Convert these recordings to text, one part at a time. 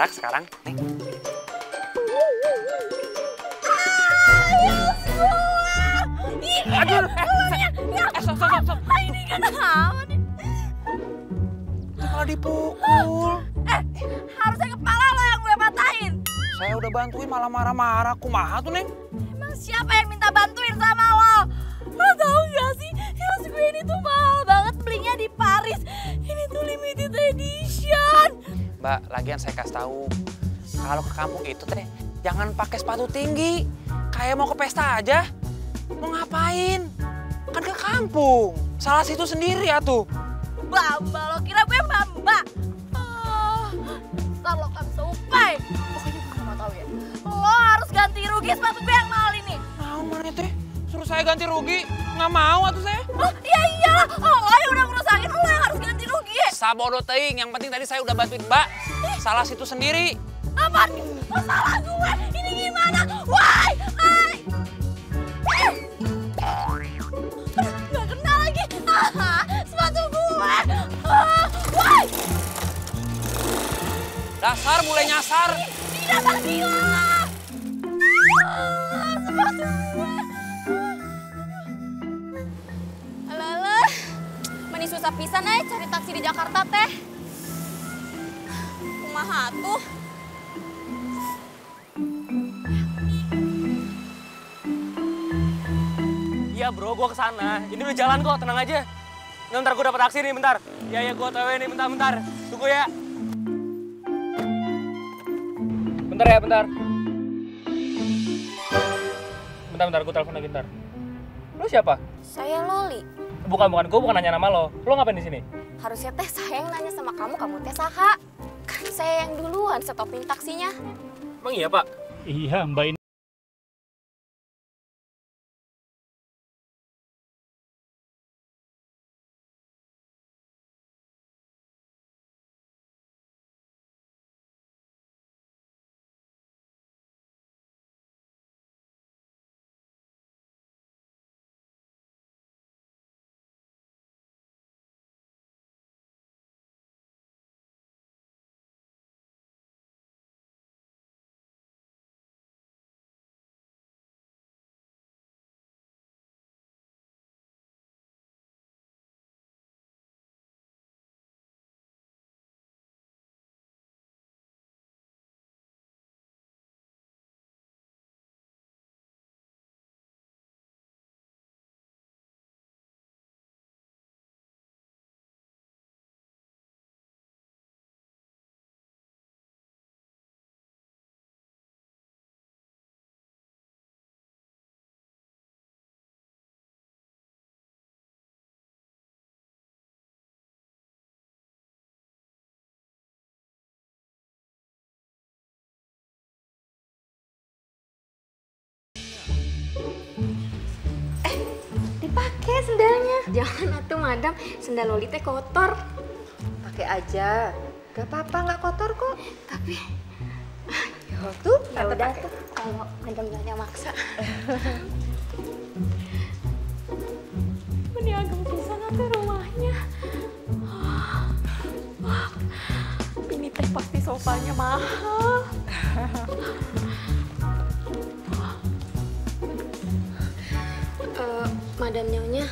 gerak sekarang, Neng. Ayo semua! Aduh, Sok. Ini kenapa nih? Malah dipukul. Harusnya kepala lo yang gue patahin. Saya udah bantuin malah marah-marah. Kumaha tuh, Neng? Emang siapa yang minta bantuin sama lo? Lo tau gak sih, heels gue ini tuh mahal banget belinya di Paris. Ini tuh limited edition. Mbak, lagian saya kasih tahu. Kalau ke kampung itu teh, jangan pakai sepatu tinggi. Kayak mau ke pesta aja. Mau ngapain? Kan ke kampung. Salah situ sendiri atuh. Mbak, lo kira gue mbak? Ntar lo kan bisa upai. Pokoknya gue gak mau tau ya. Lo harus ganti rugi sepatu gue yang mahal ini. Nah, mana teh? Suruh saya ganti rugi. Nggak mau atuh saya. Oh, iya iyalah. Lo yang udah ngerusakin, lo yang harus ganti rugi. Sabodo teuing, yang penting tadi saya udah bantuin Mbak. Salah situ sendiri. Apaan? Masalah gue? Ini gimana? Why? Gak kena lagi. Sepatu gue. Why? Dasar mulai nyasar. Tidak tak gila. Sepatu gue. Alah, meni susah pisan cari taksi di Jakarta teh. Kumaha tuh? Iya bro, gue kesana. Ini udah jalan kok, tenang aja. Nah, ntar gue dapet taksi nih, bentar. Ya, gue otw nih, bentar. Tunggu ya. Bentar ya, bentar. Bentar, gue telepon lagi, bentar. Lu siapa? Saya Loli. Bukan, gue bukan nanya nama lo. Lo ngapain di sini? Harusnya teh saya yang nanya sama kamu teh saha. Kan saya yang duluan setopin taksinya. Emang iya, Pak? Iya, Mbak ini. Dipakai sendalnya. Jangan atuh madam, sendal Loli teh kotor. Pakai aja, gak apa-apa, nggak kotor kok. Tapi Yo tuh, ya udah tuh kalau madam nanya maksa. Meniagem pisan atuh rumahnya. Ini teh pasti sofanya mahal. Madam Nyonya,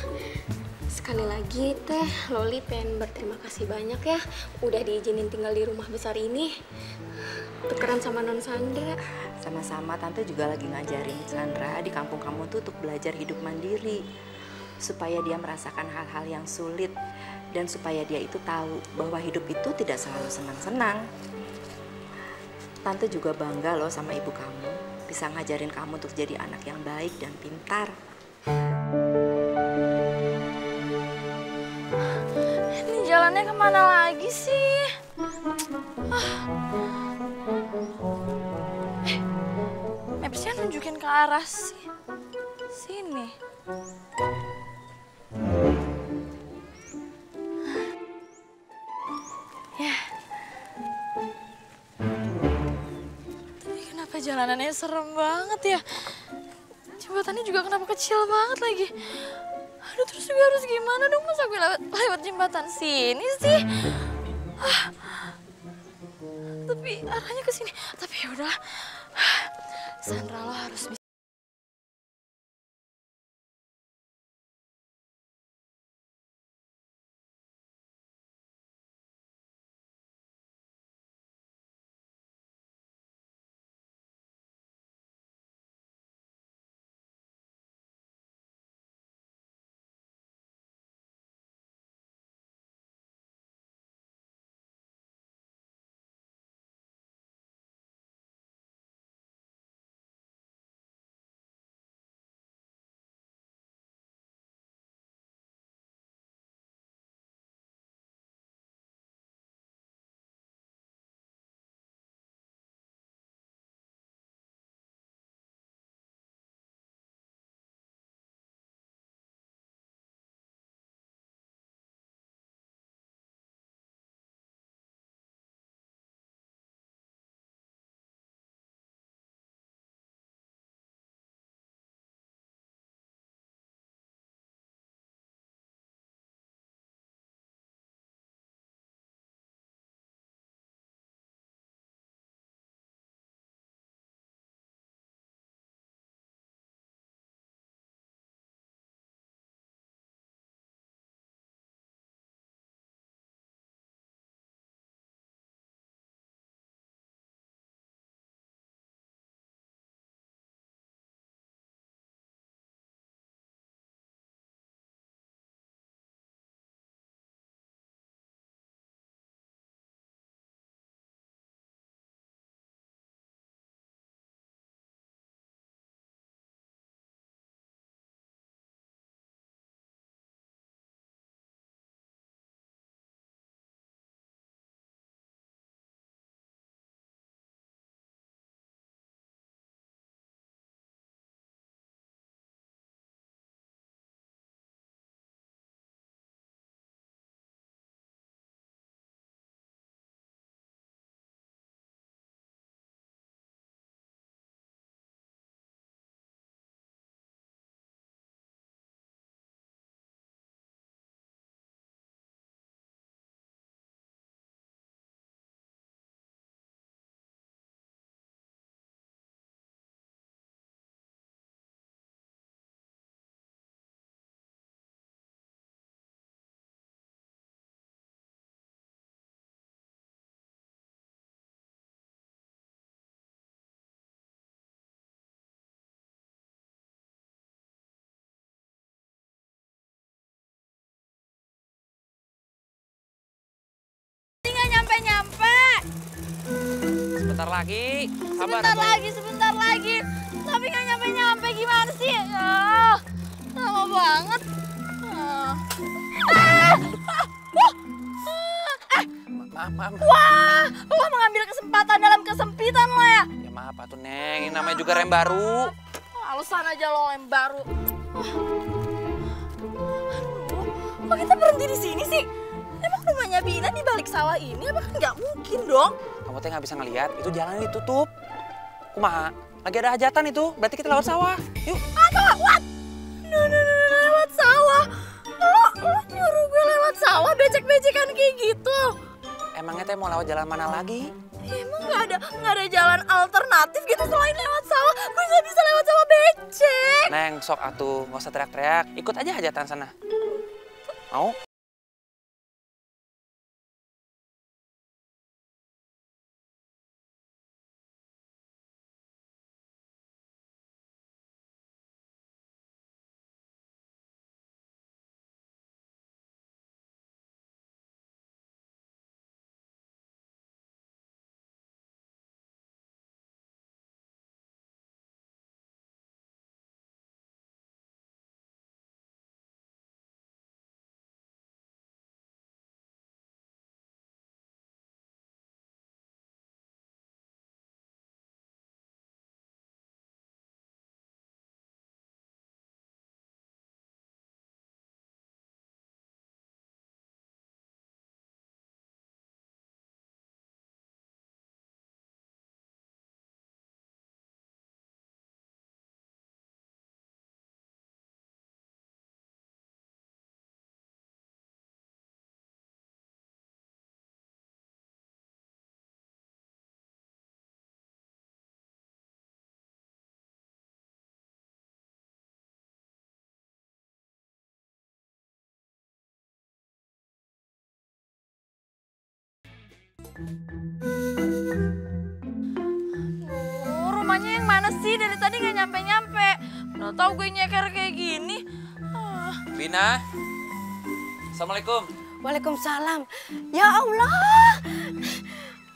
sekali lagi teh Loli pengen berterima kasih banyak ya udah diizinin tinggal di rumah besar ini. Tukeran sama Non Sandra. Sama-sama, Tante juga lagi ngajarin Sandra di kampung kamu tuh untuk belajar hidup mandiri. Supaya dia merasakan hal-hal yang sulit dan supaya dia itu tahu bahwa hidup itu tidak selalu senang-senang. Tante juga bangga loh sama ibu kamu, bisa ngajarin kamu untuk jadi anak yang baik dan pintar. Ini jalannya kemana lagi sih? Mapsnya nunjukin ke arah sini. Ya. Tapi kenapa jalanannya serem banget ya? Jembatannya juga kenapa kecil banget lagi? Aduh, terus gue harus gimana dong? Masa gue lewat jembatan sini sih? Tapi tapi arahnya ke sini. Tapi ya udah. Sandra, lo harus bisa. Nggak nyampe-nyampe. Sebentar lagi. Sabar. Sebentar lagi. Tapi nggak nyampe-nyampe, gimana sih? Ah, lama banget. Maaf. Wah, lo mengambil kesempatan dalam kesempitan lo ya. Ya maaf atuh Neng, ini namanya juga rem baru. Alasan aja lo yang baru. Aduh, kok kita berhenti di sini sih? Emang rumahnya Bina di balik sawah ini? Apa kan nggak mungkin dong? Kamu teh nggak bisa ngelihat, itu jalan ditutup. Kumaha? Lagi ada hajatan itu, berarti kita lewat sawah. Yuk. Apa? What? Lewat sawah? Lo nyuruh gue lewat sawah becek-becekan kayak gitu? Emangnya teh mau lewat jalan mana lagi? Emang nggak ada jalan alternatif gitu selain lewat sawah? Gue nggak bisa lewat sawah becek. Neng, sok atuh, nggak usah teriak-teriak. Ikut aja hajatan sana. Mau? Oh, rumahnya yang mana sih? Dari tadi nggak nyampe-nyampe. Udah tahu gue nyeker kayak gini. Bina. Assalamualaikum. Waalaikumsalam. Ya Allah.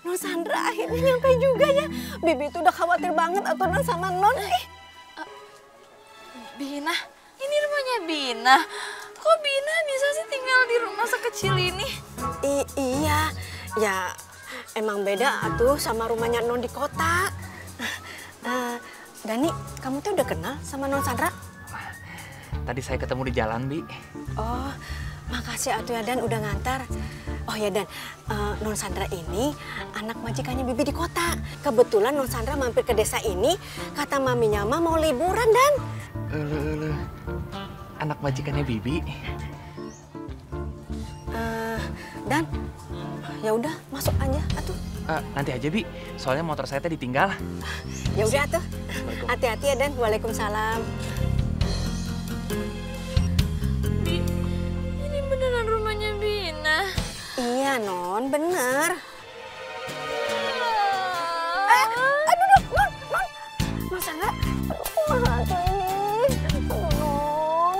Non Sandra akhirnya nyampe juga ya. Bibi itu udah khawatir banget atau non sama non. Bina, ini rumahnya Bina. Kok Bina bisa sih tinggal di rumah sekecil ini? Iya, ya emang beda atuh sama rumahnya non di kota. Dani, kamu tuh udah kenal sama non Sandra? Tadi saya ketemu di jalan, Bi. Oh, makasih atuh ya Dan udah ngantar. Oh ya Dan, non Sandra ini anak majikannya Bibi di kota. Kebetulan non Sandra mampir ke desa ini, kata maminya mah mau liburan Dan. Anak majikannya Bibi. Dan, ya udah masuk aja atuh. Nanti aja, Bi. Soalnya motor saya tadi ditinggal. Ya udah atuh. Hati-hati ya Dan. Waalaikumsalam. Bi, ini beneran rumahnya Bina. Iya non, bener. Non Sandra, aduh kumaha tuh ini. Aduh non.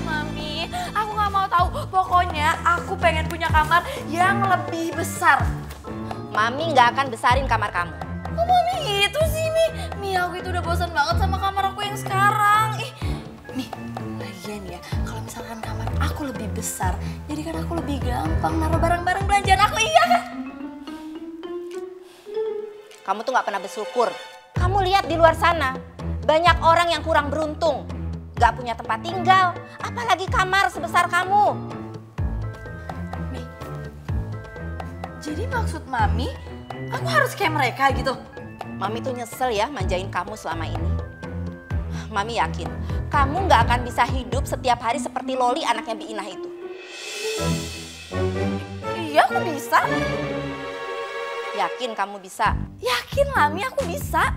Mami, aku nggak mau tahu. Pokoknya aku pengen punya kamar yang lebih besar. Mami nggak akan besarin kamar kamu. Kok Mami gitu sih, Mi? Mi, aku itu udah bosan banget sama kamar aku yang sekarang. Mi, lagian ya, kalau misalkan kamar aku lebih besar, jadi kan aku lebih gampang naruh barang-barang belanjaan aku, iya kan? Kamu tuh nggak pernah bersyukur. Kamu lihat di luar sana, banyak orang yang kurang beruntung. Nggak punya tempat tinggal, apalagi kamar sebesar kamu. Mi, jadi maksud Mami, aku harus kayak mereka gitu? Mami tuh nyesel ya manjain kamu selama ini. Mami yakin, kamu nggak akan bisa hidup setiap hari seperti Loli anaknya Bi Inah itu. Iya, aku bisa. Yakin kamu bisa? Yakin lah, Mi, aku bisa.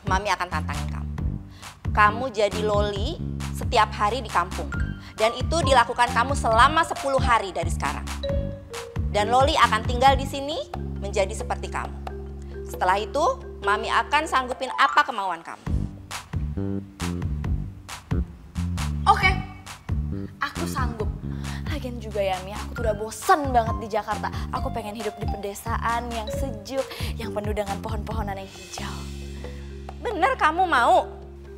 Mami akan tantangin kamu. Kamu jadi Loli setiap hari di kampung. Dan itu dilakukan kamu selama 10 hari dari sekarang. Dan Loli akan tinggal di sini menjadi seperti kamu. Setelah itu, Mami akan sanggupin apa kemauan kamu. Oke, aku sanggup. Lagian juga ya, Mi, aku tuh udah bosen banget di Jakarta. Aku pengen hidup di pedesaan yang sejuk, yang penuh dengan pohon-pohonan yang hijau. Bener kamu mau?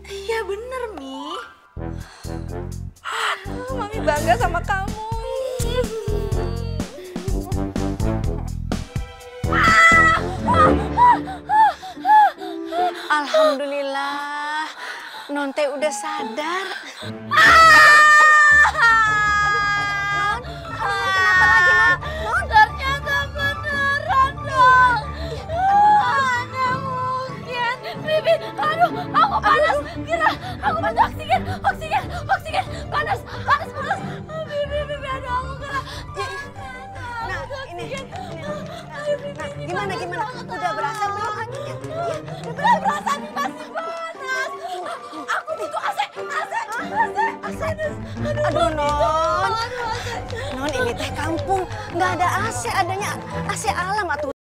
Iya bener, Mi. Mami bangga sama kamu. Alhamdulillah, non teh udah sadar. Ternyata beneran dong. Mana mungkin. Bibi, aduh, aku panas. Kira, aku butuh oksigen. Panas. Bibi, aduh, aku kena. Nah, ini. Nah, gimana? Udah berasa belum anginnya? Udah berasa nih, masih panas. Aku butuh AC. Aduh, non. Non, ini teh kampung. Nggak ada AC, adanya AC alam atuh.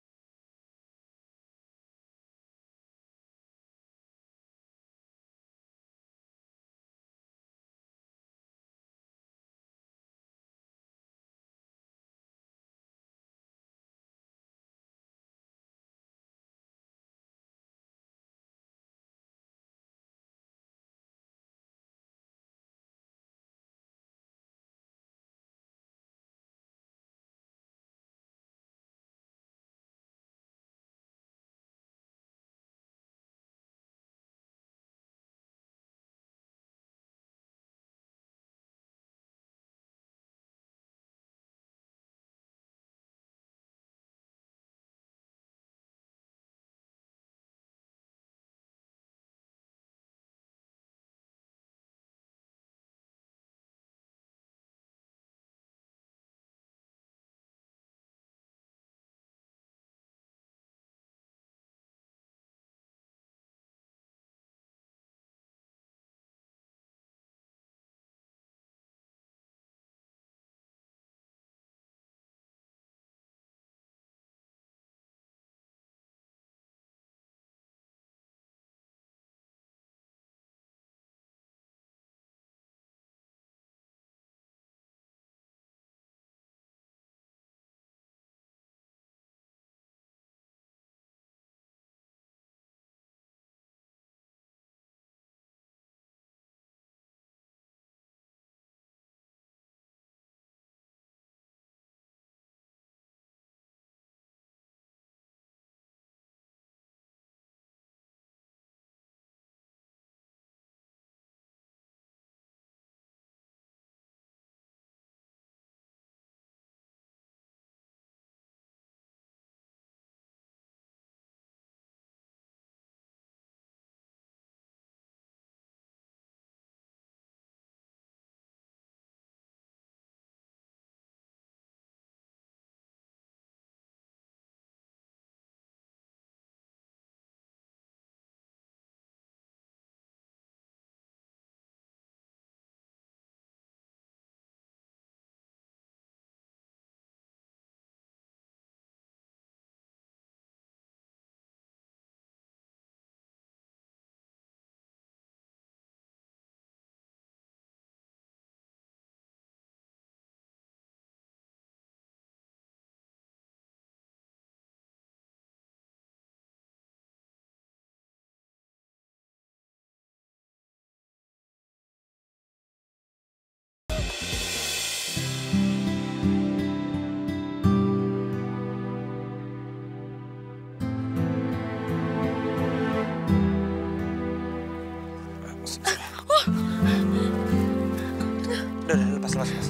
Los.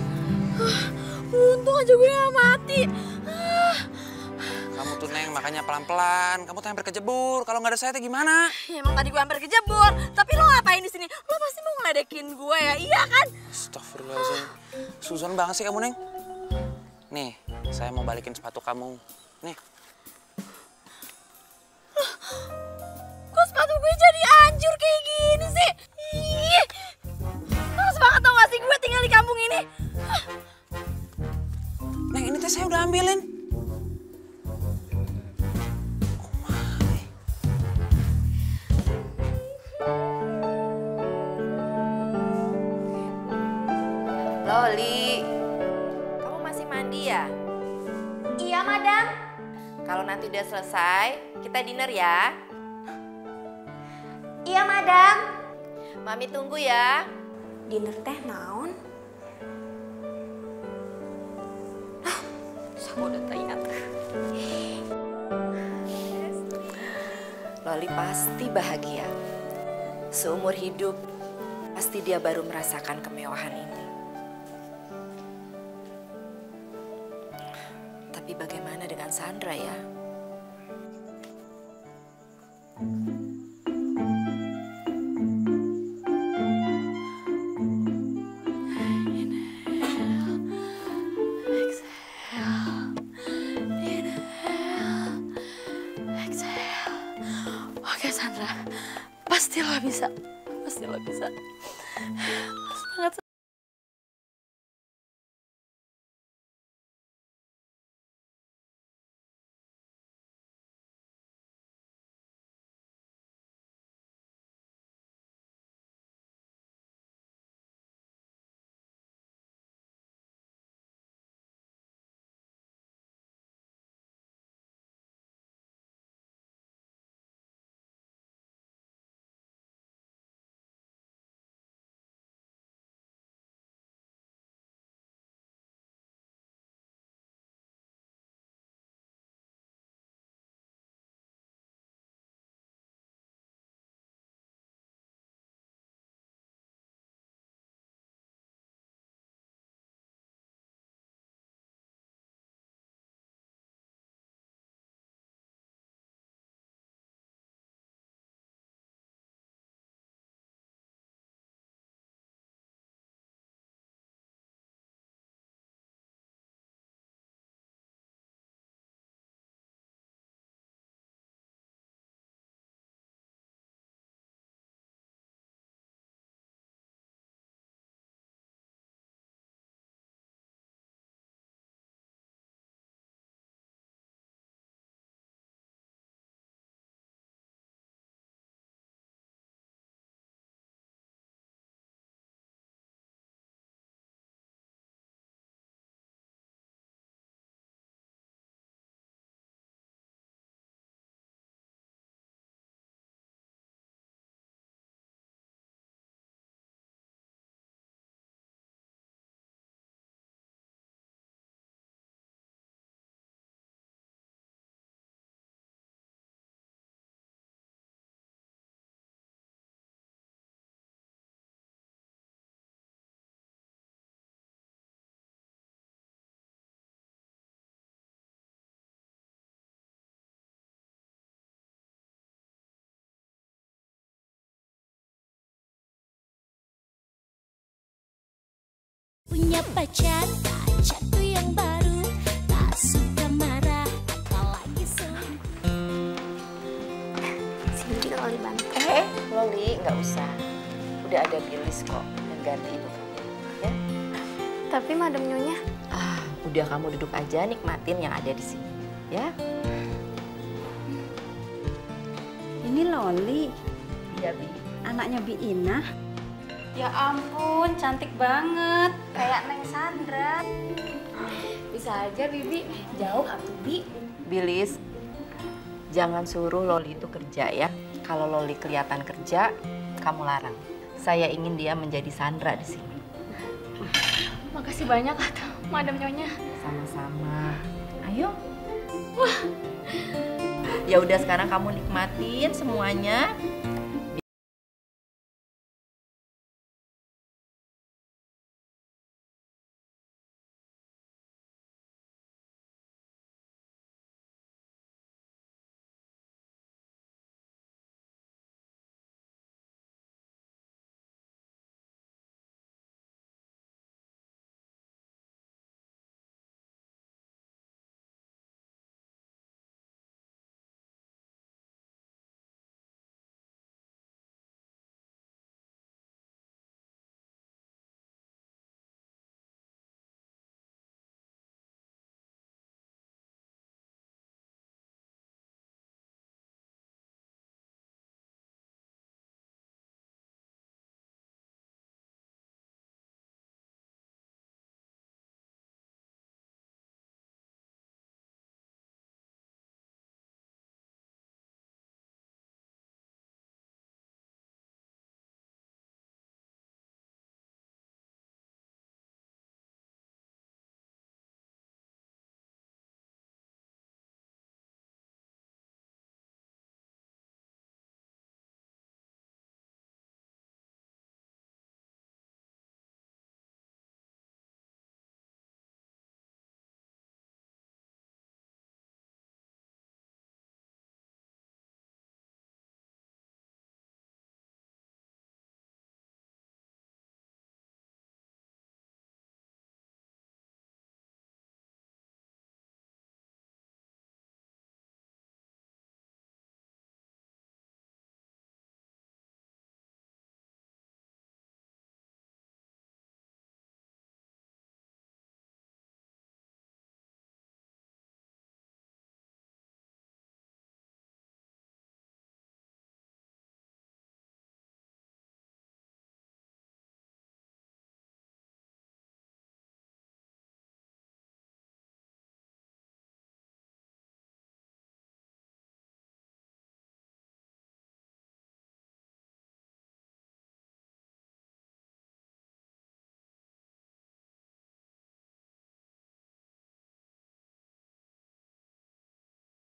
Untung aja gue gak mati. Kamu tuh Neng, makanya pelan-pelan. Kamu tuh hampir kejebur. Kalau nggak ada saya tuh gimana? Ya, emang tadi gue hampir kejebur. Tapi lo ngapain di sini? Lo pasti mau ngeledekin gue ya, iya kan? Astagfirullahaladzim. Suzon banget sih kamu, Neng. Nih, saya mau balikin sepatu kamu. Nih. Kok sepatu gue jadi hancur kayak gini sih? Ih, males banget tau gak sih gue tinggal di kampung ini? Neng, ini teh saya udah ambilin. Loli, kamu masih mandi ya? Iya, madam. Kalau nanti udah selesai, kita dinner ya. Iya, madam. Mami tunggu ya. Dinner teh naon? Aku udah teringat. Loli pasti bahagia. Seumur hidup, pasti dia baru merasakan kemewahan ini. Tapi bagaimana dengan Sandra ya? Oke, Sandra. Pasti lo bisa. Pasti lo bisa. Semangat. Punya pacar, pacarku yang baru, tak suka marah, apalagi selingkuh. Sini Loli bantu. Loli, nggak usah. Udah ada Bilis kok yang ganti ibu kamu. Ya? Tapi Madam Nyonya, Udah kamu duduk aja nikmatin yang ada di sini. Ya? Ini Loli, Iya, Bi. anaknya Bi Inah. ya ampun, cantik banget. Kayak Neng Sandra. Bisa aja Bibi, jauh atuh Bi. Bilis, jangan suruh Loli itu kerja ya. Kalau Loli kelihatan kerja, kamu larang. Saya ingin dia menjadi Sandra di sini. Makasih banyak atuh, Madam Nyonya. Sama-sama. Ayo. Ya udah sekarang kamu nikmatin semuanya.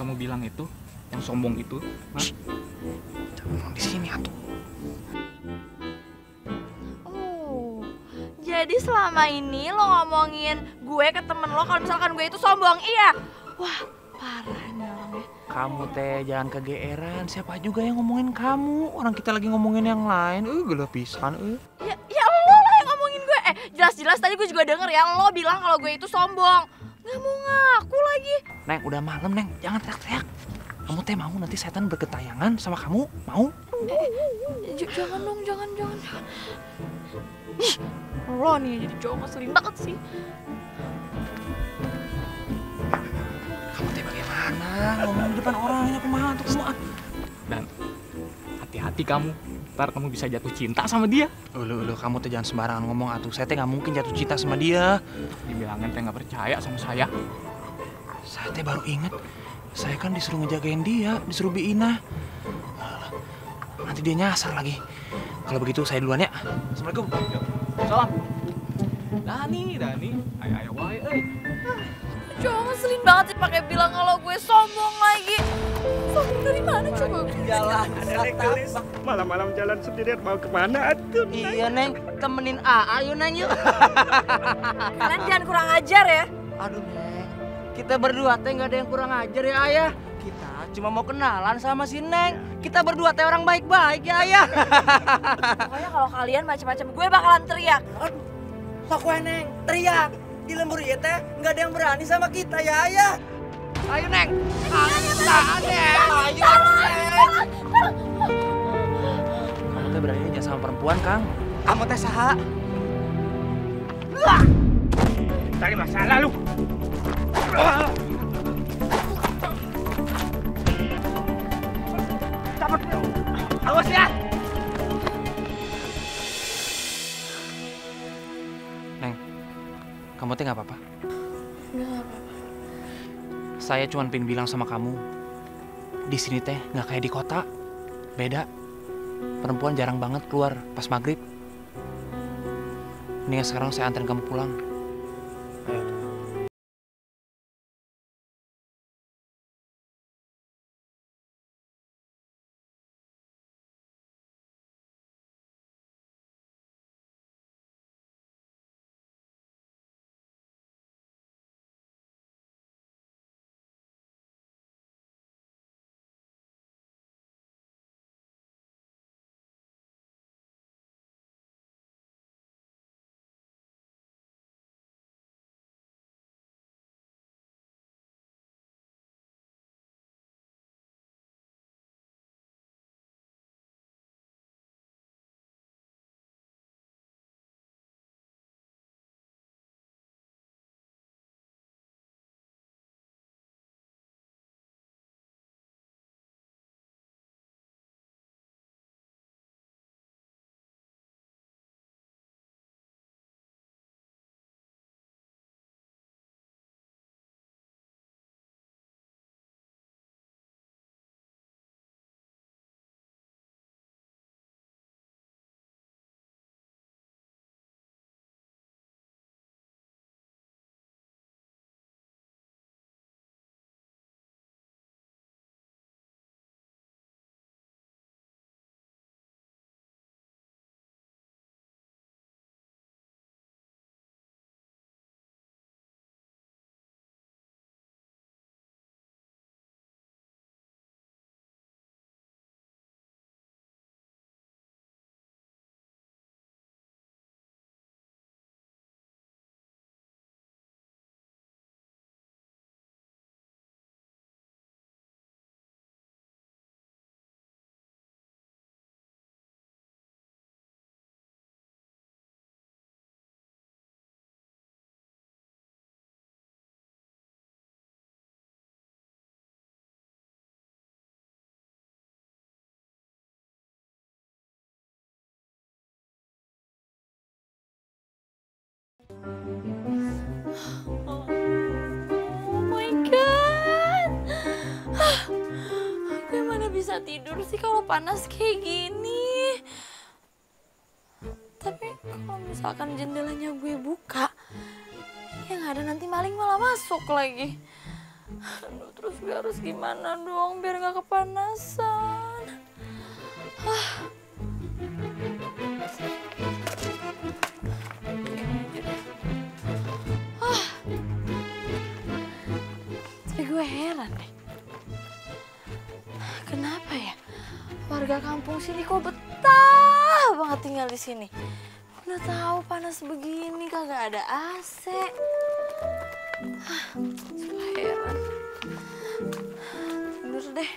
kamu bilang itu, yang sombong itu? Hah? Jangan di sini atuh. Oh, jadi selama ini lo ngomongin gue ke temen lo kalau misalkan gue itu sombong, iya? Wah, parah nih orangnya. Kamu teh jangan kegeeran, siapa juga yang ngomongin kamu? Orang kita lagi ngomongin yang lain. Gelap pisan. Ya lo lah yang ngomongin gue. Jelas-jelas tadi gue juga denger ya lo bilang kalau gue itu sombong. Nggak mau ngaku lagi. Neng, udah malam, Neng. Jangan teriak-teriak. Kamu teh mau nanti setan bergentayangan sama kamu? Mau? Jangan dong, jangan. Ih, lo nih jadi cowok ngeselin banget sih. Kamu teh bagaimana? Ngomong di depan orang, aku mah untuk semua. Dan hati-hati kamu, ntar kamu bisa jatuh cinta sama dia. Ulu, kamu teh jangan sembarangan ngomong atuh. Saya teh nggak mungkin jatuh cinta sama dia. Dibilangin teh nggak percaya sama saya. Saya teh baru inget, saya kan disuruh ngejagain dia, disuruh Biina. Nanti dia nyasar lagi. Kalau begitu saya duluan ya. Assalamualaikum. Salam. Dani, ayo wae euy. Cowok ngeselin banget sih pakai bilang kalau gue sombong lagi. Sombong dari mana coba? Jalan, malam-malam jalan sendirian mau kemana atuh? Iya Neng, temenin A, ayo Neng yuk. Kalian jangan kurang ajar ya. Aduh Neng, kita berdua teh nggak ada yang kurang ajar ya Ayah. Kita cuma mau kenalan sama si Neng. Kita berdua teh orang baik-baik ya Ayah. Pokoknya kalau kalian macam-macam gue bakalan teriak. Aduh, sok we Neng, teriak. Di lembur ieu teh nggak ada yang berani sama kita ya Ayah. Ayo Neng, kita Neng, ayo Neng. Kamu teh beraninya sama perempuan, Kang. Kamu teh saha? Cari masalah lu. Cabut. Awas ya. Neng, kamu teh nggak apa-apa? Nggak apa-apa. Saya cuma pengen bilang sama kamu, di sini teh nggak kayak di kota, beda. Perempuan jarang banget keluar pas maghrib. Nih sekarang saya anterin kamu pulang. Ayo. Oh my god. Gue mana bisa tidur sih kalau panas kayak gini. Tapi kalau misalkan jendelanya gue buka, ya nggak ada nanti maling malah masuk lagi. Aduh, terus gue harus gimana dong biar gak kepanasan? Tapi gue heran deh. Kenapa ya warga kampung sini kok betah banget tinggal di sini? Udah tahu panas begini kagak ada AC. Sumpah heran. Tidur deh.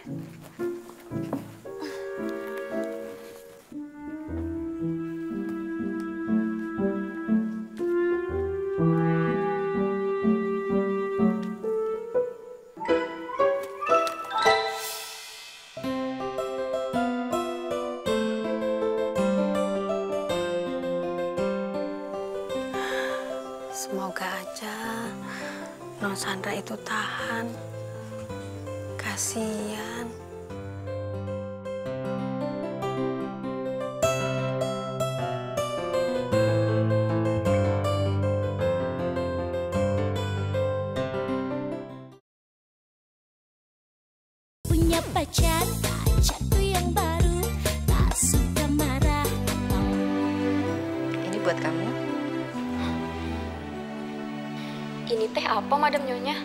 Semoga aja Non Sandra itu tahan. Kasian. Punya pacarku yang baru, tak suka marah. Ini buat kamu. Ini teh apa, Madam Nyonya?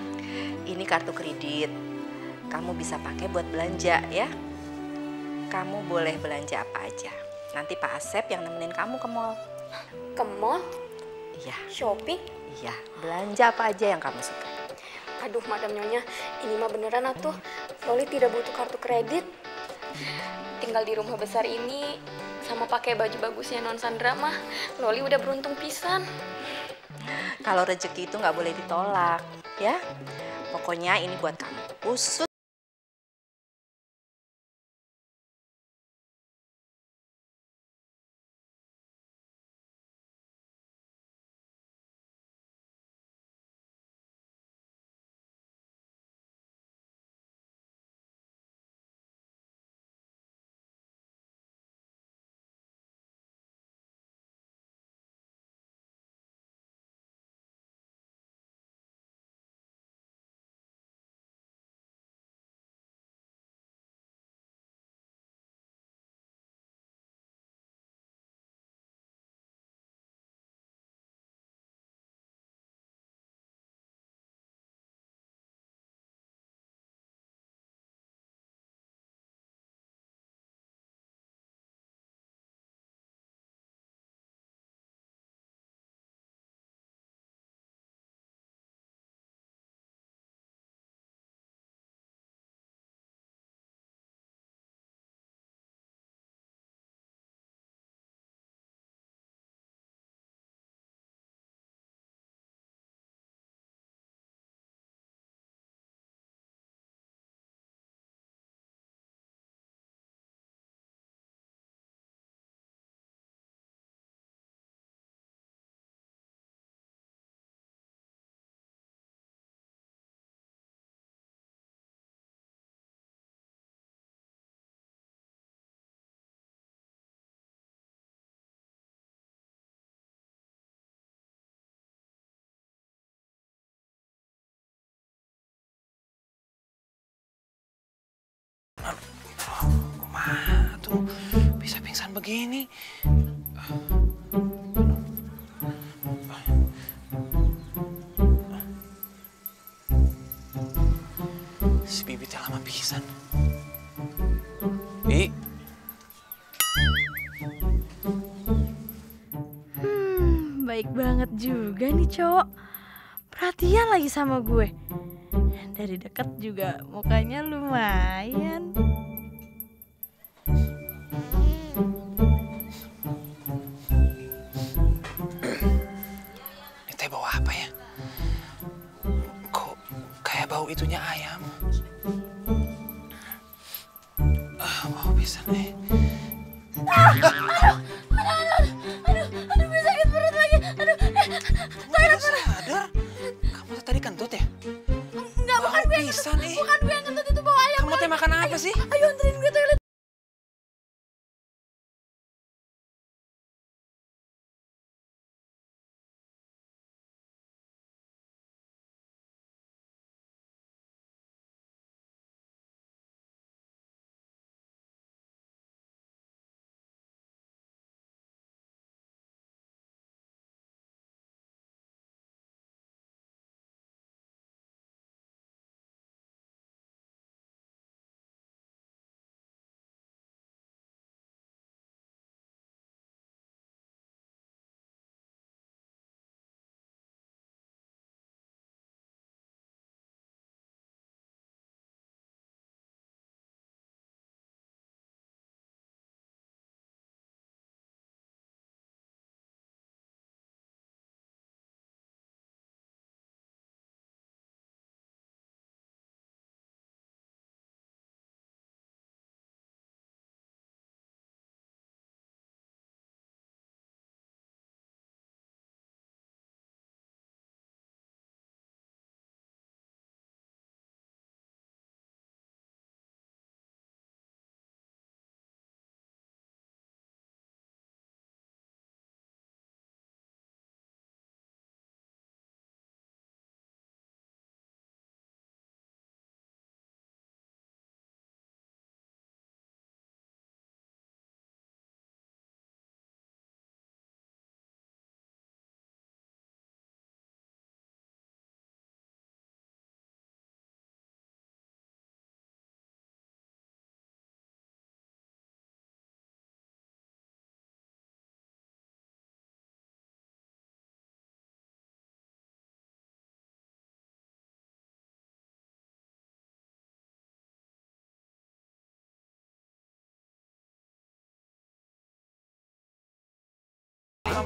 Ini kartu kredit. Kamu bisa pakai buat belanja ya. Kamu boleh belanja apa aja. Nanti Pak Asep yang nemenin kamu ke mall. Ke mall? Iya. Shopping? Iya, belanja apa aja yang kamu suka. Aduh, Madam Nyonya, ini mah beneran atuh. Loli tidak butuh kartu kredit. Tinggal di rumah besar ini sama pakai baju bagusnya Non Sandra mah, Loli udah beruntung pisan. Kalau rezeki itu nggak boleh ditolak, ya. Pokoknya ini buat kamu. Khusus. Kumaha tuh bisa pingsan begini? Si bibitnya lama pisan. Bi. Baik banget juga nih cowok. Perhatian lagi sama gue. Dari dekat juga mukanya lumayan. Ini teh bau apa ya? Kok kayak bau itunya ayam? Bau pisan nih. Aduh, gue sakit perut lagi. Aduh, Kamu sadar? Kamu tadi kentut ya? enggak, bukan gue yang pisan nih. Bukan gue yang kentut, itu bau ayam. Kamu teh makan apa sih? Ayo anterin gue toilet.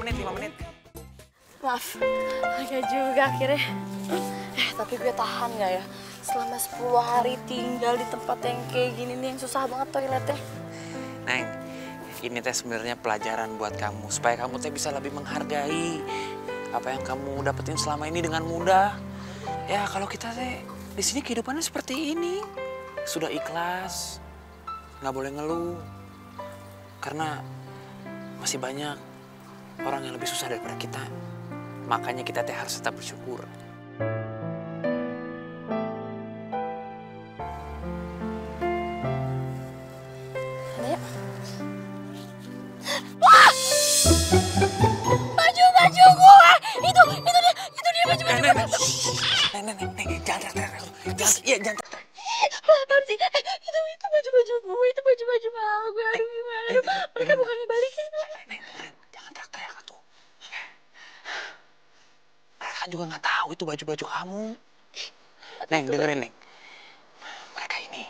5 menit. Maaf, agak juga akhirnya. Tapi gue tahan gak ya? Selama 10 hari tinggal di tempat yang kayak gini nih, yang susah banget toiletnya. Neng, ini teh sebenarnya pelajaran buat kamu. Supaya kamu teh bisa lebih menghargai apa yang kamu dapetin selama ini dengan mudah. Ya kalau kita teh di sini kehidupannya seperti ini. Sudah ikhlas, nggak boleh ngeluh. Karena masih banyak orang yang lebih susah daripada kita. Makanya kita teh harus tetap bersyukur. Baju gue! Itu dia baju gue! Neng, jangan teriak. Jangan teriak. Apaan sih? Itu baju gue, itu baju mahal gue. Aduh gimana? Mereka bukannya balikin. Neng, jangan teriak tuh. Mereka juga nggak tahu itu baju kamu. Neng, dengerin Neng. Mereka ini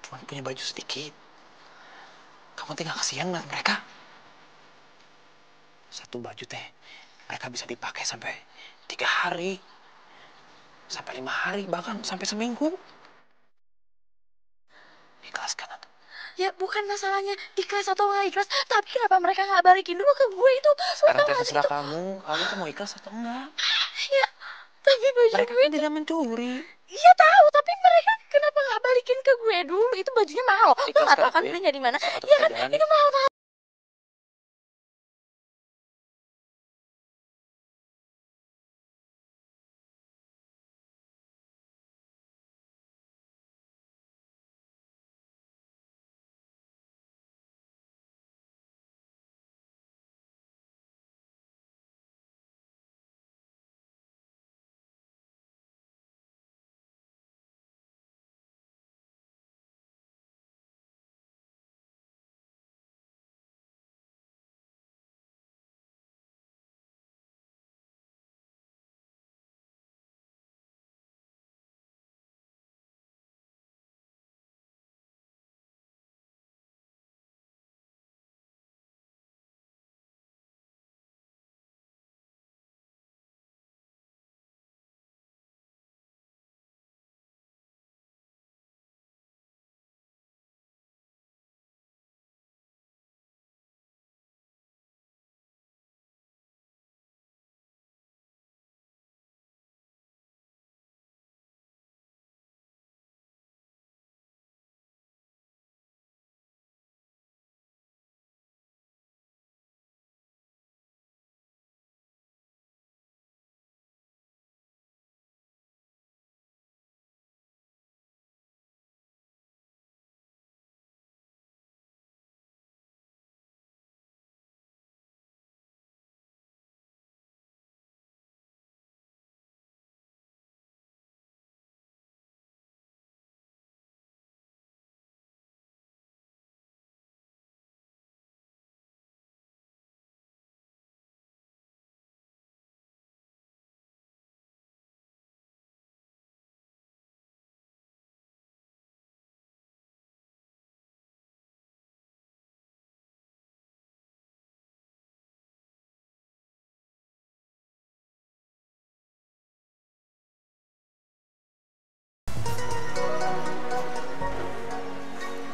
cuma punya baju sedikit. Kamu tinggal kasihan ngeliat mereka. Satu baju teh, mereka bisa dipakai sampai 3 hari. Sampai 5 hari, bahkan sampai seminggu. Ikhlas kan? Ya bukan masalahnya ikhlas atau nggak ikhlas, tapi kenapa mereka nggak balikin dulu ke gue itu? Sekarang teh terserah kamu tuh mau ikhlas atau enggak. Ya, tapi baju mereka gue kan tidak mencuri. Iya tahu, tapi mereka kenapa nggak balikin ke gue dulu? Itu bajunya mahal loh. Lo nggak tahu kan belinya di mana? Iya kan, itu mahal.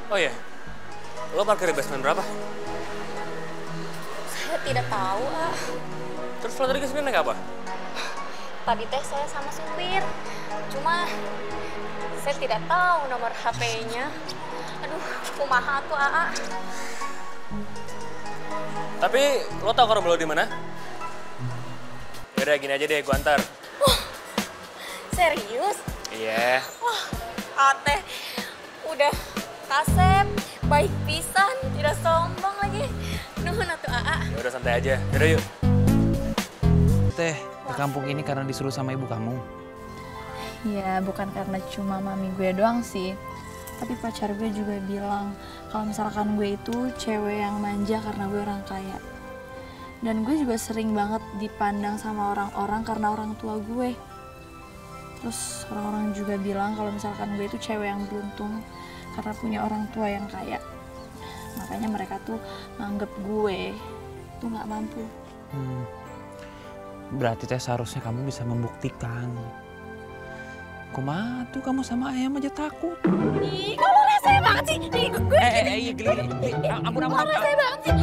Oh iya, lo parkir di basement berapa? Saya tidak tahu, ah. Terus lo tadi kesini naik apa? Tadi teh saya sama supir. Cuma saya tidak tahu nomor HP-nya. Aduh, kumaha tuh, ah. Tapi lo tau rumah lo di mana? Yaudah gini aja deh, gue antar. Serius? Iya. Wah, Ate udah kasep, baik pisan, tidak sombong lagi. Nuhun atuh Aa. Ya udah santai aja. Yaudah yuk. Teh, ke kampung ini karena disuruh sama ibu kamu. Ya, bukan karena cuma mami gue doang sih. Tapi pacar gue juga bilang kalau misalkan gue itu cewek yang manja karena gue orang kaya. Dan gue juga sering banget dipandang sama orang-orang karena orang tua gue. Terus orang-orang juga bilang kalau misalkan gue itu cewek yang beruntung karena punya orang tua yang kaya. Makanya mereka tuh nganggep gue tuh nggak mampu. Berarti teh seharusnya kamu bisa membuktikan. Kumaha tuh kamu sama ayam aja takut. Ih, kamu rese banget sih. Nih, gue iya geli. Ampun. kamu rese banget sih.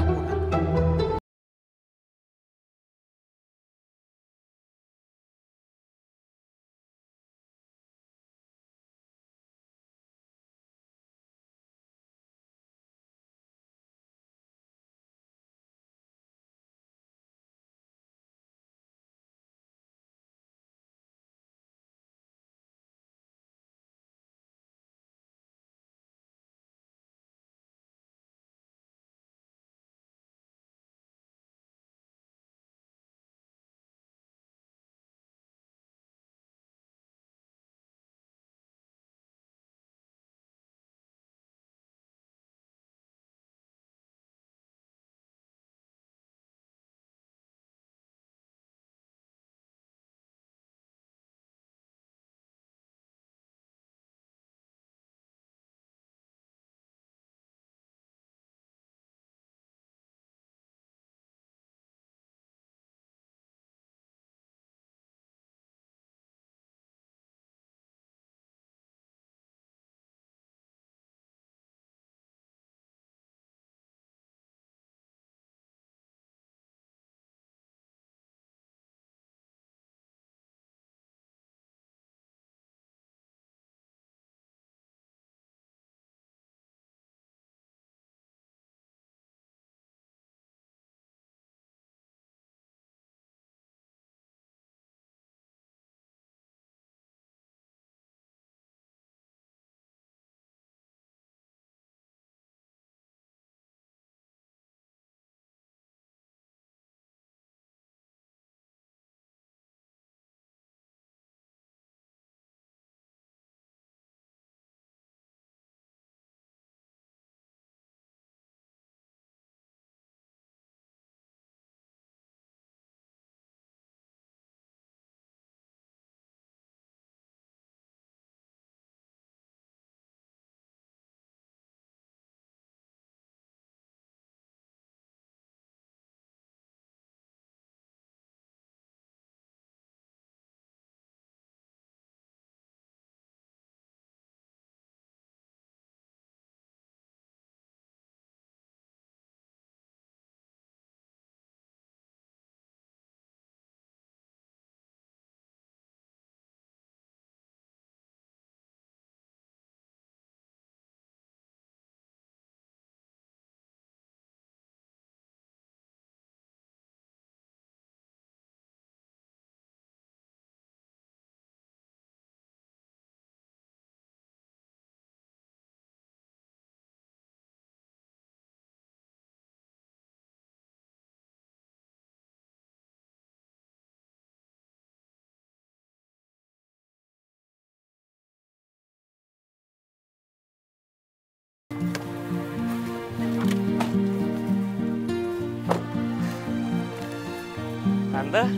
Tante.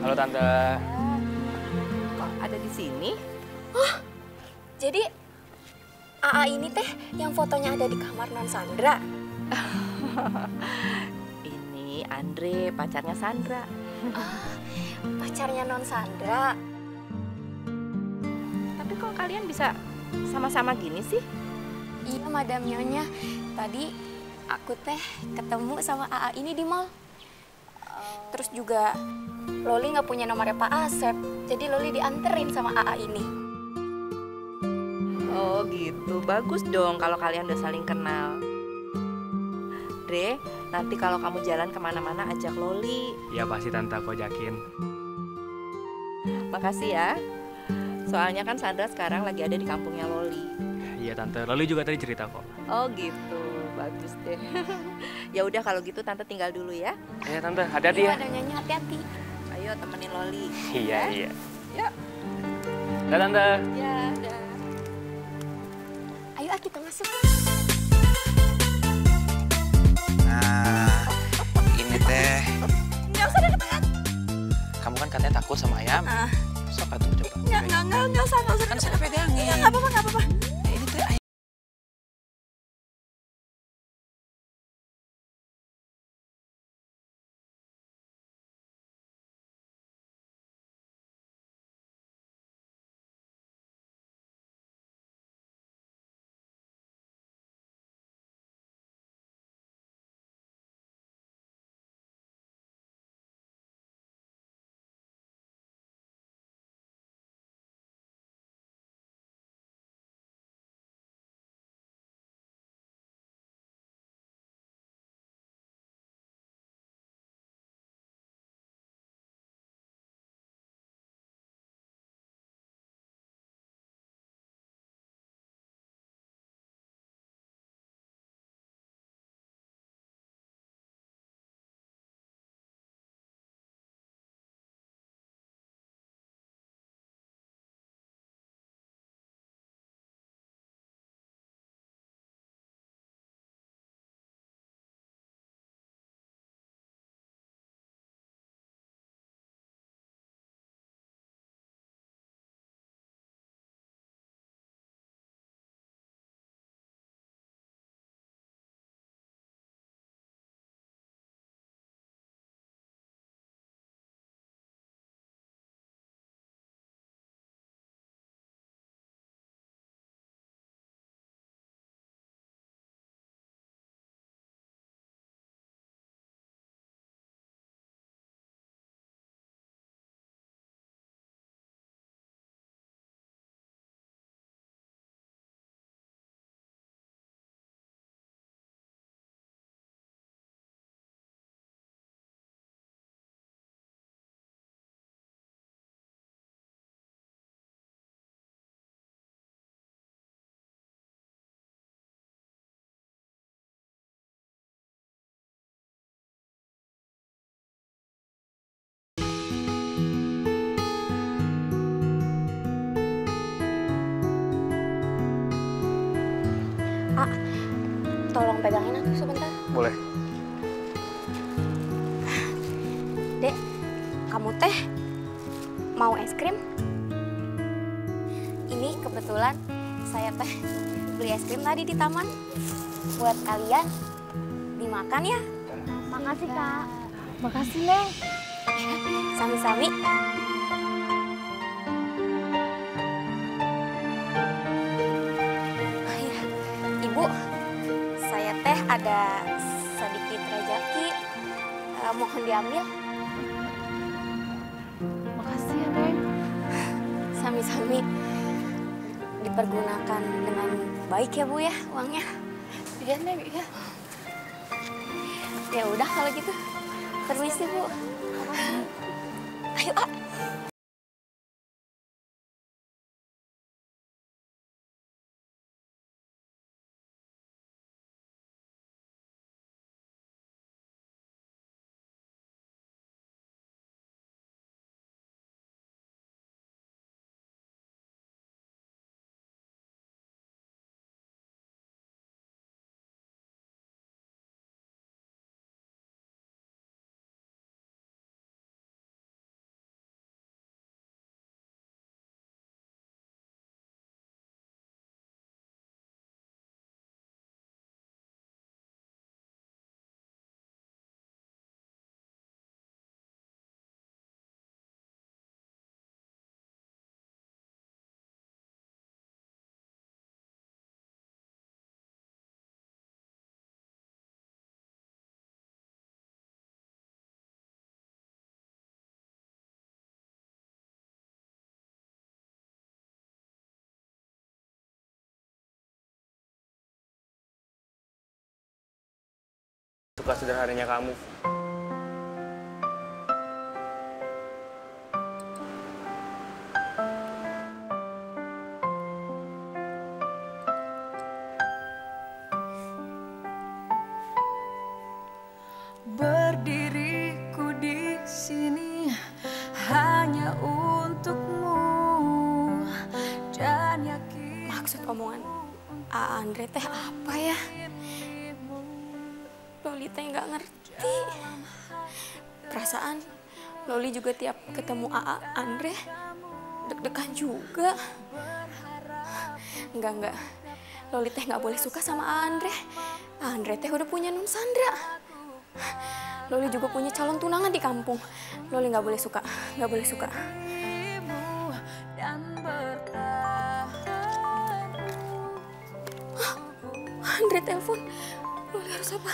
Halo Tante. Kok ada di sini? Jadi AA ini teh yang fotonya ada di kamar Non Sandra. Ini Andre, pacarnya Sandra. Pacarnya Non Sandra. Tapi kok kalian bisa sama-sama gini sih? Iya, Madam Nyonya. Tadi aku teh ketemu sama AA ini di mall. Terus juga Loli nggak punya nomornya Pak Asep. Jadi Loli dianterin sama AA ini. Oh gitu, bagus dong kalau kalian udah saling kenal. Dre, nanti kalau kamu jalan kemana-mana ajak Loli. Iya pasti Tante, aku ajakin. Makasih ya. Soalnya kan Sandra sekarang lagi ada di kampungnya Loli. Iya Tante, Loli juga tadi cerita kok. Oh gitu, bagus deh. Ya udah kalau gitu Tante tinggal dulu ya. Iya Tante, hati-hati ya. Madam Nyonya, hati-hati. Ayo temenin Loli. Iya, ya? iya. Yuk. Dah Tante. Ya, dah. Ayo kita masuk. Nah, ini teh. Nggak usah deket-deket. Kamu kan katanya takut sama ayam. Sok atuh coba. Nggak usah. Kan saya pegangin. Nggak apa-apa. Ah, tolong pegangin aku sebentar. Boleh. Dek, kamu teh mau es krim? Ini kebetulan saya teh beli es krim tadi di taman. Buat kalian, dimakan ya. Makasih, Kak. Makasih, Neng. Sami-sami. Ya, Ibu, saya teh ada sedikit rezeki. Mohon diambil. Makasih ya, Neng. Sami-sami. Dipergunakan dengan baik ya, Bu ya, uangnya. Iya, Neng, iya. Ya udah kalau gitu. Permisi, Bu. Ayo, ah. Suka sederhananya kamu. Berdiriku di sini hanya untukmu dan yakin. Maksud omongan Andre teh apa ya? Loli teh nggak ngerti. Perasaan Loli juga tiap ketemu Andre deg-degan juga. Enggak. Loli teh nggak boleh suka sama Andre. Andre teh udah punya Nun Sandra. Loli juga punya calon tunangan di kampung. Loli nggak boleh suka, nggak boleh suka. Andre telepon. Loli harus apa?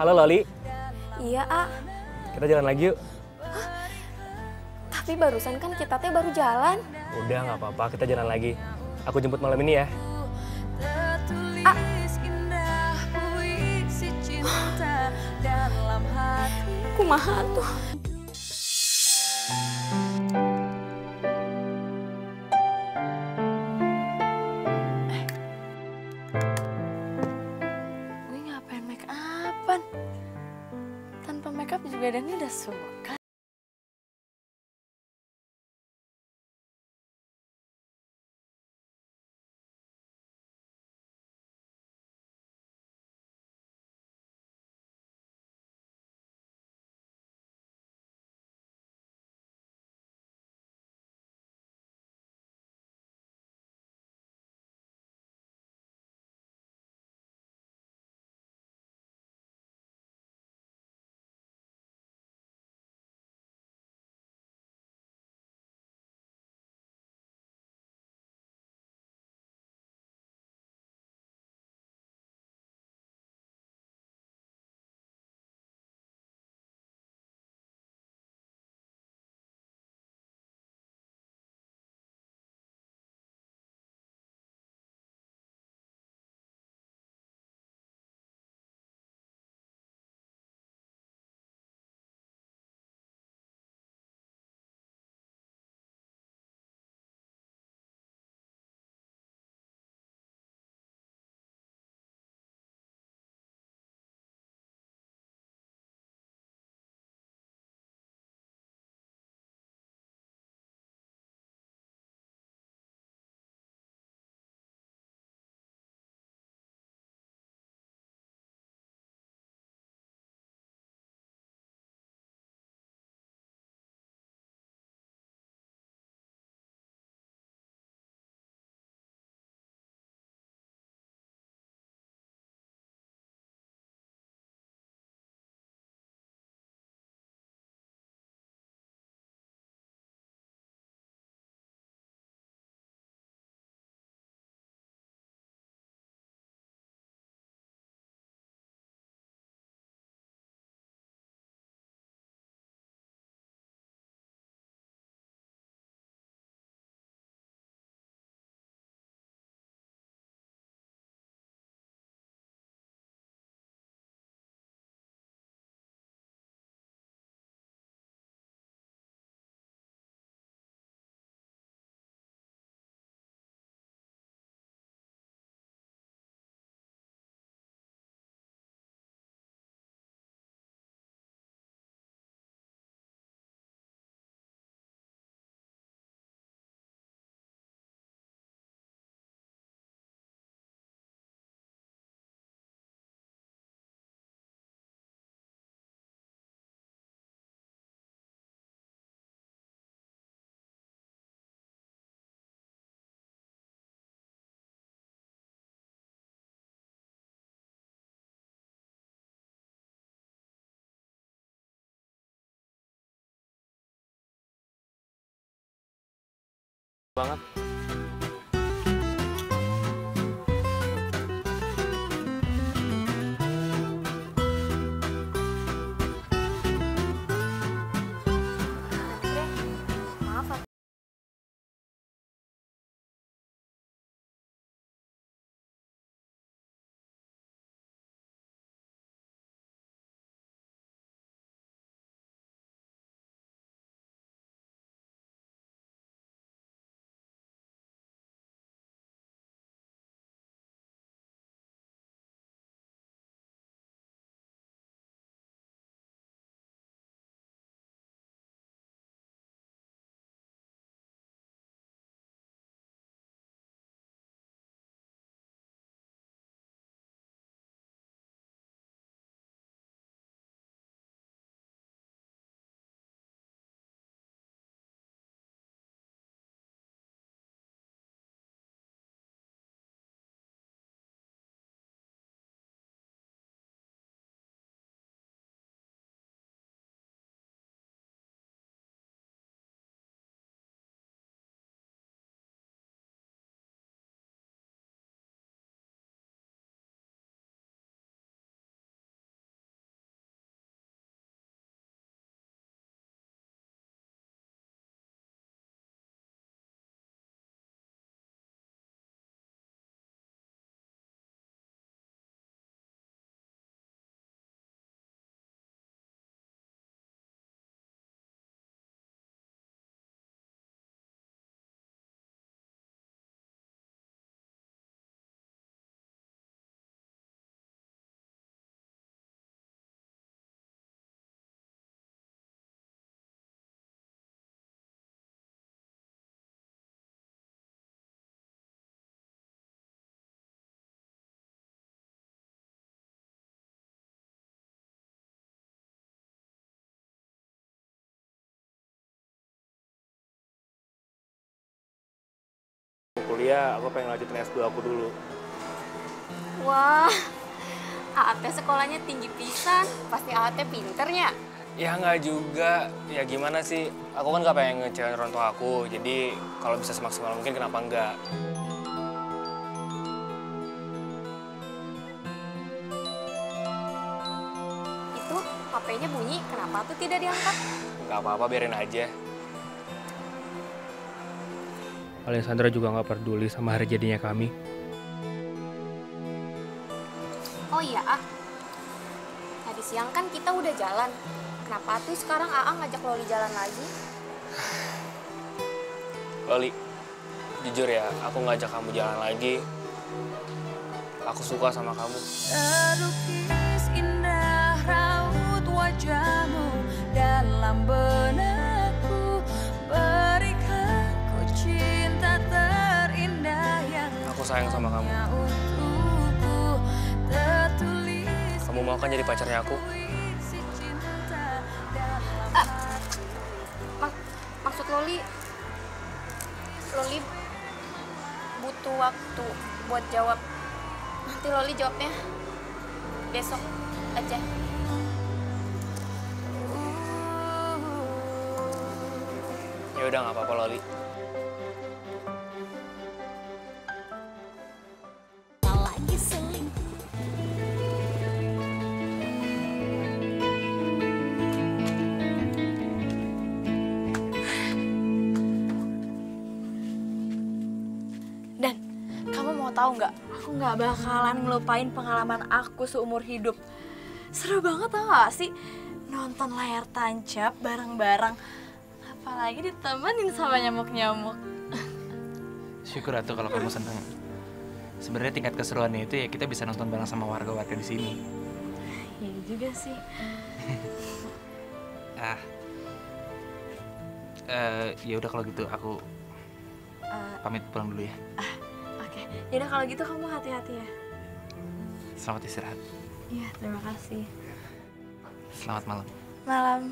Halo Loli. Iya, A. Kita jalan lagi yuk. Tapi barusan kan kita teh baru jalan. Udah nggak apa-apa, kita jalan lagi. Aku jemput malam ini ya. Kumaha tuh? Gue ngapain make upan? Tanpa make up juga Dani udah suka. banget. Maaf, Kuliah, aku pengen lanjutin S2 aku dulu. Wah, Aate sekolahnya tinggi pisan. Pasti Aate pinternya. Ya nggak juga, ya gimana sih? Aku kan nggak pengen ngecewain orang tua aku, jadi kalau bisa semaksimal mungkin kenapa enggak? Itu HP-nya bunyi, kenapa tuh tidak diangkat? Nggak apa-apa, biarin aja. Alessandra juga nggak peduli sama hari jadinya kami. Oh iya, Ah. Tadi siang kan kita udah jalan. Kenapa tuh sekarang AA ngajak Loli jalan lagi? Loli, jujur ya, aku ngajak kamu jalan lagi. Aku suka sama kamu. Terukis indah raut wajahmu dalam benakku, berikan ku cinta terindah yang Aku sayang sama kamu. hanya untukku, tertulis Kamu mau kan jadi pacarnya aku? puisi cinta dalam Maksud Loli butuh waktu buat jawab. Nanti Loli jawabnya besok aja. Ya udah nggak apa-apa Loli. Lagi selingkuh. Dan kamu mau tahu nggak? Aku nggak bakalan ngelupain pengalaman aku seumur hidup. Seru banget tau gak sih? Nonton layar tancap bareng-bareng. Apalagi ditemenin sama nyamuk-nyamuk. Syukur atuh kalau kamu senang. Sebenarnya tingkat keseruannya itu ya kita bisa nonton bareng sama warga-warga di sini. Iya juga sih. Ya udah kalau gitu aku pamit pulang dulu ya. Oke, yaudah kalau gitu kamu hati-hati ya. Selamat istirahat. Iya, terima kasih. Selamat malam. Malam.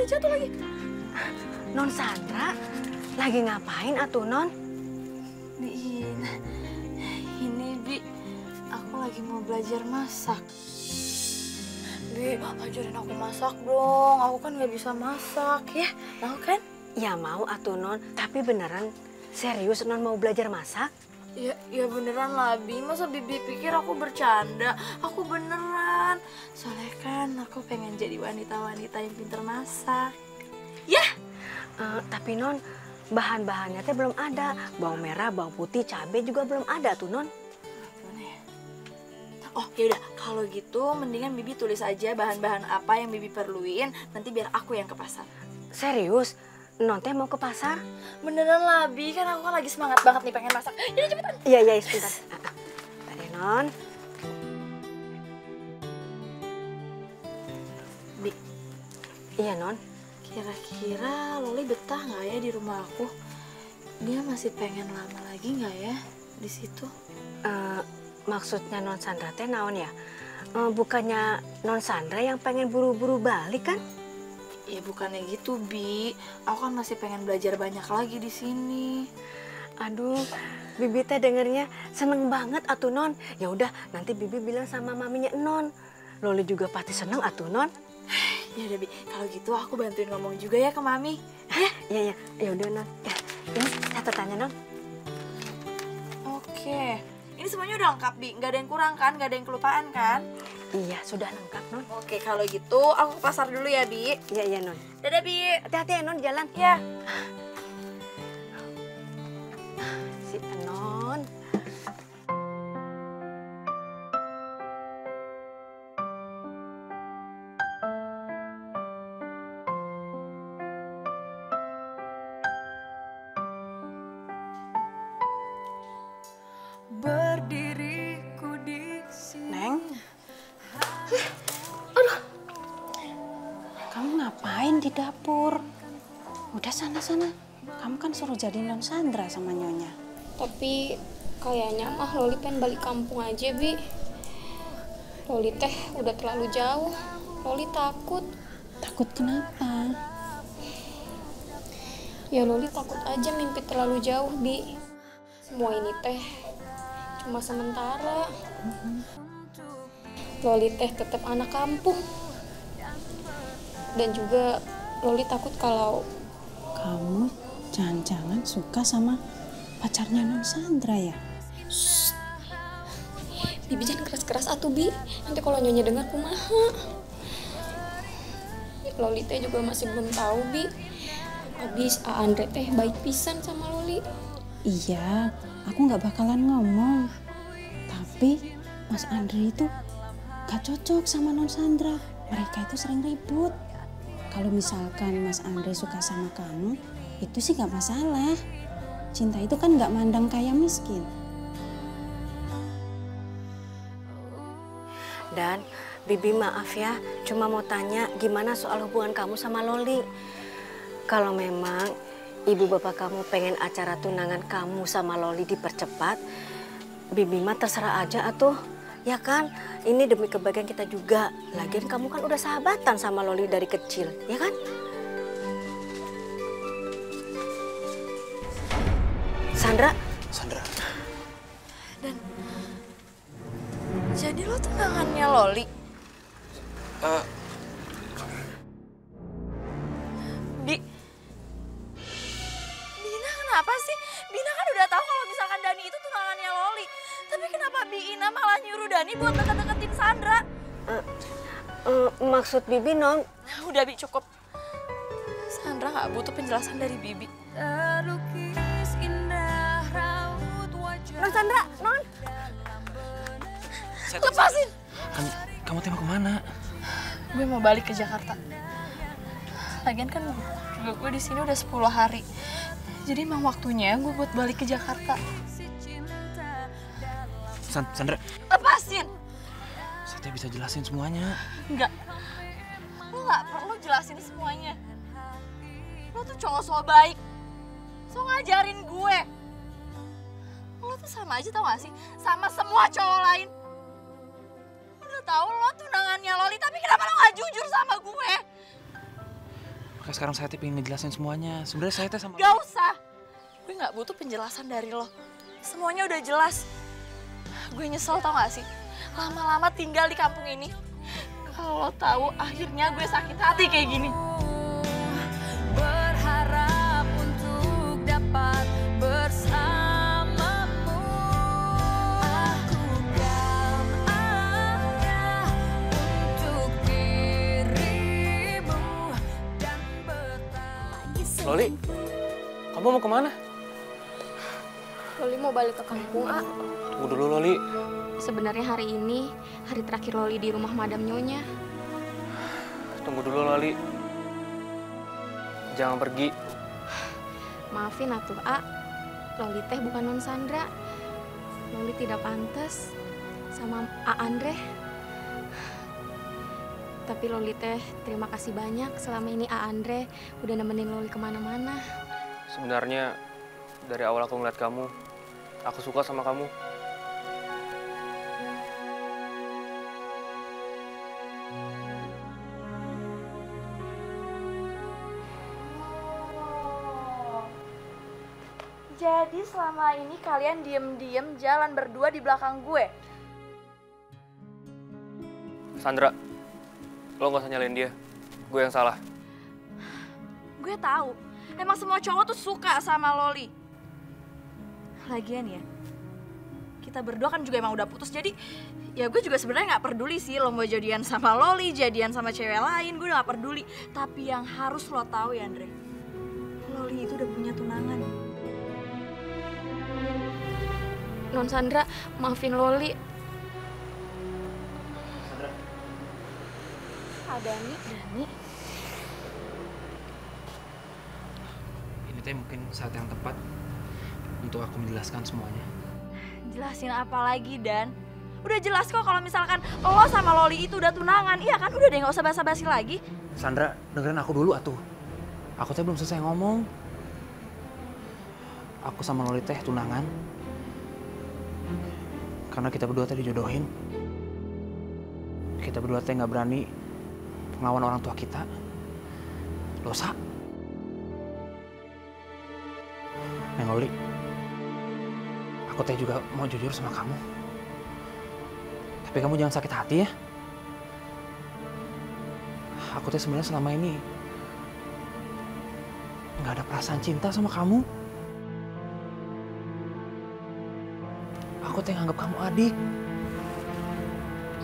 jatuh lagi. Non Sandra lagi ngapain atuh non? Ini Bi, aku lagi mau belajar masak. Bi, ajarin aku masak dong. Aku kan nggak bisa masak ya. Mau kan? Ya mau atuh non, tapi beneran serius non mau belajar masak? Ya beneran lah Bi, masa Bibi pikir aku bercanda? Aku beneran. Soalnya kan aku pengen jadi wanita-wanita yang pintar masak. Ya. Tapi non, bahan-bahannya teh belum ada. Bawang merah, bawang putih, cabai juga belum ada tuh non. Oh yaudah, kalau gitu mendingan Bibi tulis aja bahan-bahan apa yang Bibi perluin. Nanti biar aku yang ke pasar. Serius? Non teh mau ke pasar? Beneran lah Bi, kan aku kan lagi semangat banget nih pengen masak. Yaudah cepetan. Iya sebentar. Tadi non. Bi. Iya non. Kira-kira Loli betah nggak ya di rumah aku? Dia masih pengen lama lagi nggak ya di situ? Maksudnya non Sandra teh naon ya? Bukannya non Sandra yang pengen buru-buru balik kan? Ya bukannya gitu Bi, aku kan masih pengen belajar banyak lagi di sini. Aduh, Bibi teh dengernya seneng banget atuh non. Ya udah, nanti Bibi bilang sama maminya non. Loli juga pasti seneng atuh non. Ya udah Bi, kalau gitu aku bantuin ngomong juga ya ke mami. Ya. Ya udah non. Ya, ini catatannya non. Oke, ini semuanya udah lengkap Bi, nggak ada yang kurang kan, nggak ada yang kelupaan kan? Iya, sudah lengkap non. Oke, kalau gitu aku ke pasar dulu ya Bi. Iya non. Dadah Bi. Hati-hati ya non jalan. Ya. Si non. Berdiriku di sini. Neng, kamu ngapain di dapur? Udah sana-sana. Kamu kan suruh jadi non Sandra sama Nyonya. Tapi kayaknya mah Loli pengen balik kampung aja, Bi. Loli teh udah terlalu jauh. Loli takut. Takut kenapa? Ya Loli takut aja mimpi terlalu jauh, Bi. Semua ini teh cuma sementara. Loli teh tetap anak kampung. Dan juga Loli takut kalau kamu jangan-jangan suka sama pacarnya non Sandra ya? Shh. Bibi jangan keras-keras atuh Bi. Nanti kalau Nyonya dengar kumaha. Loli teh juga masih belum tahu Bi. Habis Andre teh baik pisan sama Loli. Iya, aku nggak bakalan ngomong. Tapi Mas Andre itu gak cocok sama non Sandra. Mereka itu sering ribut. Kalau misalkan Mas Andre suka sama kamu, itu sih gak masalah. Cinta itu kan gak mandang kaya miskin. Dan Bibi maaf ya, cuma mau tanya gimana soal hubungan kamu sama Loli. Kalau memang ibu bapak kamu pengen acara tunangan kamu sama Loli dipercepat, Bibi mah terserah aja atuh. Ya kan, ini demi kebaikan kita juga. Lagian kamu kan udah sahabatan sama Loli dari kecil, ya kan? Sandra. Dan jadi lo tunangannya Loli? Bina kenapa sih? Bina kan udah tahu kalau misalkan Dani itu tunangannya Loli. Tapi kenapa Bina malah nyuruh Dani buat deket-deketin Sandra? Maksud Bibi non. Udah Bi, cukup. Sandra gak butuh penjelasan dari Bibi. Terlukis indah raut wajah. Non Sandra, non. Lepasin. Kamu mau kemana? Gue mau balik ke Jakarta. Lagian kan juga gue di sini udah 10 hari. Jadi emang waktunya gue buat balik ke Jakarta. Sandra. Lepasin. Saya bisa jelasin semuanya. Enggak. Lo gak perlu jelasin semuanya. Lo tuh cowok so baik. So ngajarin gue. Lo tuh sama aja tau gak sih? Sama semua cowok lain. Udah tahu lo tunangannya Loli, tapi kenapa lo gak jujur sama gue? Makanya sekarang saya teh pengen ngejelasin semuanya. Sebenarnya saya teh sama... Gak usah. Gue gak butuh penjelasan dari lo. Semuanya udah jelas. Gue nyesel tau gak sih? Lama-lama tinggal di kampung ini. Kalau lo tahu akhirnya gue sakit hati kayak gini. Berharap untuk dapat bersamamu. Aku kan ada untuk dirimu dan bertanya. Loli, kamu mau kemana? Loli mau balik ke kampung, A. Tunggu dulu, Loli. Sebenarnya hari ini hari terakhir Loli di rumah Madam Nyonya. Tunggu dulu, Loli. Jangan pergi. Maafin atuh, A. Loli teh bukan Non Sandra. Loli tidak pantas sama A Andre. Tapi Loli teh terima kasih banyak selama ini A Andre udah nemenin Loli kemana-mana. Sebenarnya dari awal aku ngeliat kamu, aku suka sama kamu. Jadi selama ini kalian diem-diem jalan berdua di belakang gue. Sandra, lo gak usah nyalain dia. Gue yang salah. Gue tahu, emang semua cowok tuh suka sama Loli. Lagian ya, kita berdua kan juga emang udah putus. Jadi ya gue juga sebenarnya nggak peduli sih lo mau jadian sama Loli, jadian sama cewek lain. Gue udah gak peduli. Tapi yang harus lo tahu ya Andre, Loli itu udah punya tunangan. Non Sandra, maafin Loli. Sandra. Dani. Ini teh mungkin saat yang tepat untuk aku menjelaskan semuanya. Jelasin apa lagi, Dan? Udah jelas kok kalau misalkan lo sama Loli itu udah tunangan. Iya kan? Udah deh, nggak usah basa-basi lagi. Sandra, dengerin aku dulu atuh. Aku teh belum selesai ngomong. Aku sama Loli teh tunangan. Karena kita berdua tadi dijodohin. Kita berdua teh nggak berani ngelawan orang tua kita. Dosa. Neng Loli, aku teh juga mau jujur sama kamu. Tapi kamu jangan sakit hati ya. Aku teh sebenarnya selama ini nggak ada perasaan cinta sama kamu. Aku teh nganggap kamu adik.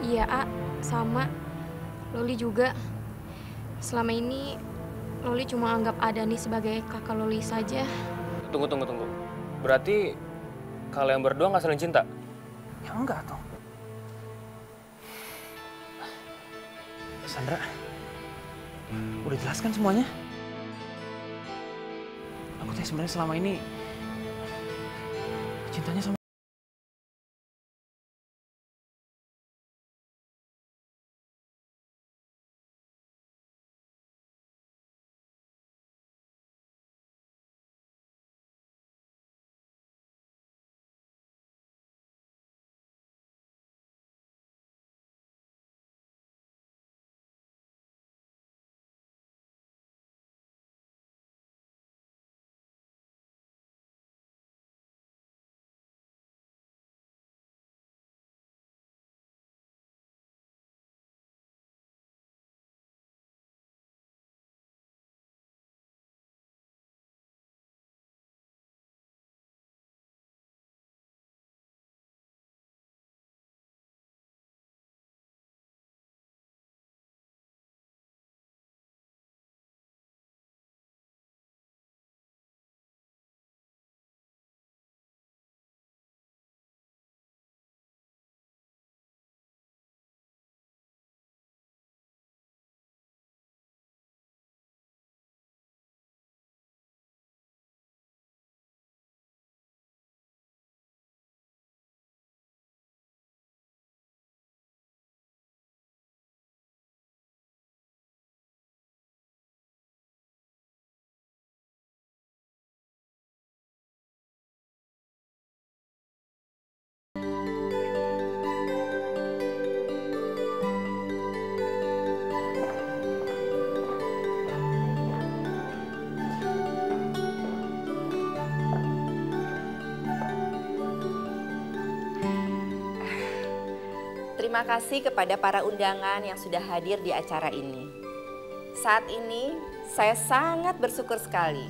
Iya, A. Sama. Loli juga. Selama ini Loli cuma anggap Adani sebagai kakak Loli saja. Tunggu. Berarti kalian berdua nggak saling cinta? Ya enggak toh. Sandra, udah jelaskan semuanya. Aku teh sebenarnya selama ini cintanya sama Terima kasih kepada para undangan yang sudah hadir di acara ini. Saat ini saya sangat bersyukur sekali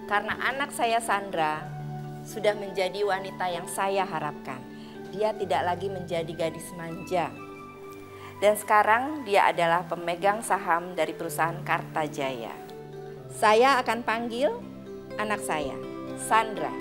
karena anak saya Sandra sudah menjadi wanita yang saya harapkan. Dia tidak lagi menjadi gadis manja. Dan sekarang dia adalah pemegang saham dari perusahaan Kartajaya. Saya akan panggil anak saya, Sandra.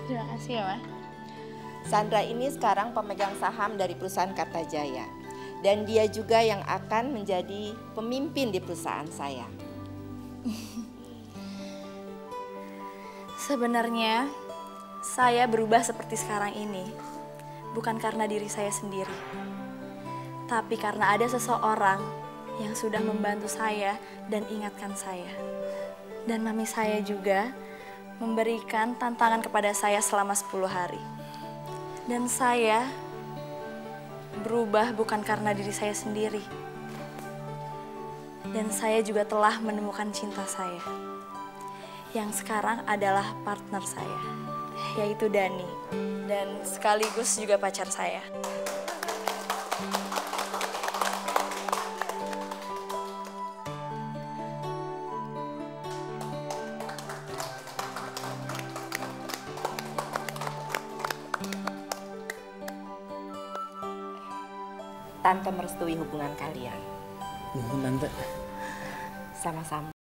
Terima kasih ya, Ma. Sandra ini sekarang pemegang saham dari perusahaan Kartajaya. Dan dia juga yang akan menjadi pemimpin di perusahaan saya. Sebenarnya saya berubah seperti sekarang ini bukan karena diri saya sendiri, tapi karena ada seseorang yang sudah membantu saya dan ingatkan saya. Dan mami saya juga memberikan tantangan kepada saya selama 10 hari. Dan saya berubah bukan karena diri saya sendiri. Dan saya juga telah menemukan cinta saya, yang sekarang adalah partner saya, yaitu Dani. Dan sekaligus juga pacar saya. Tante merestui hubungan kalian. Mohon Tante. Sama-sama.